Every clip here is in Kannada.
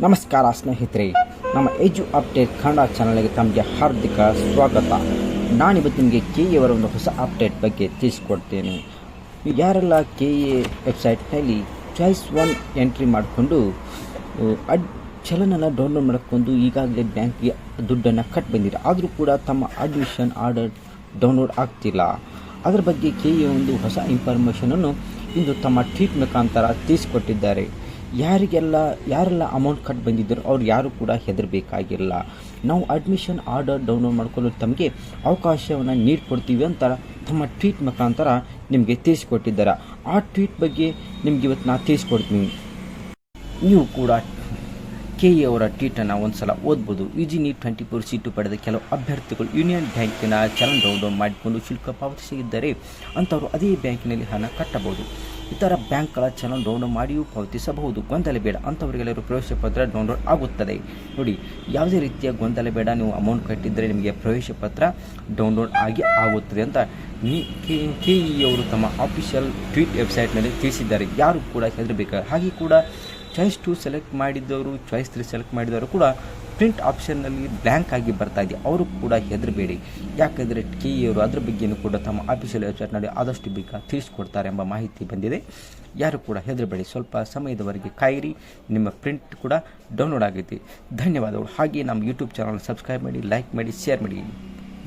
ನಮಸ್ಕಾರ ಸ್ನೇಹಿತರೆ, ನಮ್ಮ ಎಜು ಅಪ್ಡೇಟ್ ಕನ್ನಡ ಚಾನಲ್ಗೆ ತಮಗೆ ಹಾರ್ದಿಕ ಸ್ವಾಗತ. ನಾನಿವತ್ತು ನಿಮಗೆ KA ಒಂದು ಹೊಸ ಅಪ್ಡೇಟ್ ಬಗ್ಗೆ ತಿಳಿಸ್ಕೊಡ್ತೇನೆ. ಯಾರೆಲ್ಲ KA ವೆಬ್ಸೈಟ್ನಲ್ಲಿ ಚಾಯ್ಸ್ 1 ಎಂಟ್ರಿ ಮಾಡಿಕೊಂಡು ಚಲನನ ಡೌನ್ಲೋಡ್ ಮಾಡಿಕೊಂಡು ಈಗಾಗಲೇ ಬ್ಯಾಂಕ್ಗೆ ದುಡ್ಡನ್ನು ಕಟ್ ಬಂದಿದೆ, ಆದರೂ ಕೂಡ ತಮ್ಮ ಅಡ್ಮಿಷನ್ ಆರ್ಡರ್ ಡೌನ್ಲೋಡ್ ಆಗ್ತಿಲ್ಲ. ಅದರ ಬಗ್ಗೆ KA ಒಂದು ಹೊಸ ಇನ್ಫಾರ್ಮೇಷನನ್ನು ಇಂದು ತಮ್ಮ ಟ್ವೀಟ್ ಮುಖಾಂತರ ತಿಳಿಸ್ಕೊಟ್ಟಿದ್ದಾರೆ. ಯಾರೆಲ್ಲ ಅಮೌಂಟ್ ಕಟ್ ಬಂದಿದ್ದರು ಅವ್ರು ಯಾರು ಕೂಡ ಹೆದರಬೇಕಾಗಿಲ್ಲ. ನಾವು ಅಡ್ಮಿಷನ್ ಆರ್ಡರ್ ಡೌನ್ಲೋಡ್ ಮಾಡಿಕೊಂಡು ತಮಗೆ ಅವಕಾಶವನ್ನು ನೀಡಿಕೊಡ್ತೀವಿ ಅಂತ ತಮ್ಮ ಟ್ವೀಟ್ ಮುಖಾಂತರ ನಿಮಗೆ ತಿಳಿಸ್ಕೊಟ್ಟಿದ್ದಾರೆ. ಆ ಟ್ವೀಟ್ ಬಗ್ಗೆ ನಿಮ್ಗೆ ಇವತ್ತು ನಾನು ತಿಳಿಸ್ಕೊಡ್ತೀನಿ. ನೀವು ಕೂಡ KA ಅವರ ಟ್ವೀಟನ್ನು ಒಂದು ಸಲ ಓದ್ಬೋದು. UG NEET 24 ಸೀಟು ಪಡೆದ ಕೆಲವು ಅಭ್ಯರ್ಥಿಗಳು ಯೂನಿಯನ್ ಬ್ಯಾಂಕಿನ ಚಲನ್ ಡೌನ್ಲೋಡ್ ಮಾಡಿಕೊಂಡು ಶುಲ್ಕ ಪಾವತಿಸಿದ್ದಾರೆ ಅಂಥವರು ಅದೇ ಬ್ಯಾಂಕಿನಲ್ಲಿ ಹಣ ಕಟ್ಟಬಹುದು. ಇತರ ಬ್ಯಾಂಕ್ಗಳ ಚಲನ್ ಡೌನ್ಲೋಡ್ ಮಾಡಿಯೂ ಪಾವತಿಸಬಹುದು. ಗೊಂದಲ ಬೇಡ, ಅಂಥವರಿಗೆಲ್ಲರೂ ಪ್ರವೇಶ ಪತ್ರ ಡೌನ್ಲೋಡ್ ಆಗುತ್ತದೆ. ನೋಡಿ, ಯಾವುದೇ ರೀತಿಯ ಗೊಂದಲ ಬೇಡ. ನೀವು ಅಮೌಂಟ್ ಕಟ್ಟಿದ್ದರೆ ನಿಮಗೆ ಪ್ರವೇಶ ಪತ್ರ ಡೌನ್ಲೋಡ್ ಆಗಿ ಆಗುತ್ತದೆ ಅಂತ KE ಅವರು ತಮ್ಮ ಆಫಿಷಿಯಲ್ ಟ್ವೀಟ್ ವೆಬ್ಸೈಟ್ನಲ್ಲಿ ತಿಳಿಸಿದ್ದಾರೆ. ಯಾರು ಕೂಡ ಹೆದರಬೇಕಾಗ. ಹಾಗೆ ಕೂಡ ಚಾಯ್ಸ್ 2 ಸೆಲೆಕ್ಟ್ ಮಾಡಿದವರು, ಚಾಯ್ಸ್ 3 ಸೆಲೆಕ್ಟ್ ಮಾಡಿದವರು ಕೂಡ ಪ್ರಿಂಟ್ ಆಪ್ಷನ್ನಲ್ಲಿ ಬ್ಲ್ಯಾಂಕ್ ಆಗಿ ಬರ್ತಾ ಇದೆ. ಅವರು ಕೂಡ ಹೆದರಬೇಡಿ. ಯಾಕೆಂದರೆ KE ಅವರು ಅದರ ಬಗ್ಗೆಯೂ ಕೂಡ ತಮ್ಮ ಆಫಿಷಿಯಲ್ ವೆಬ್ಸೈಟ್ನಲ್ಲಿ ಆದಷ್ಟು ಬೇಗ ತಿಳಿಸ್ಕೊಡ್ತಾರೆ ಎಂಬ ಮಾಹಿತಿ ಬಂದಿದೆ. ಯಾರು ಕೂಡ ಹೆದರಬೇಡಿ, ಸ್ವಲ್ಪ ಸಮಯದವರೆಗೆ ಕಾಯಿರಿ. ನಿಮ್ಮ ಪ್ರಿಂಟ್ ಕೂಡ ಡೌನ್ಲೋಡ್ ಆಗೈತಿ. ಧನ್ಯವಾದಗಳು. ಹಾಗೆ ನಮ್ಮ ಯೂಟ್ಯೂಬ್ ಚಾನಲ್ ಸಬ್ಸ್ಕ್ರೈಬ್ ಮಾಡಿ, ಲೈಕ್ ಮಾಡಿ, ಶೇರ್ ಮಾಡಿ.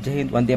ಜೈ ಹಿಂದ್, ವಂದೇ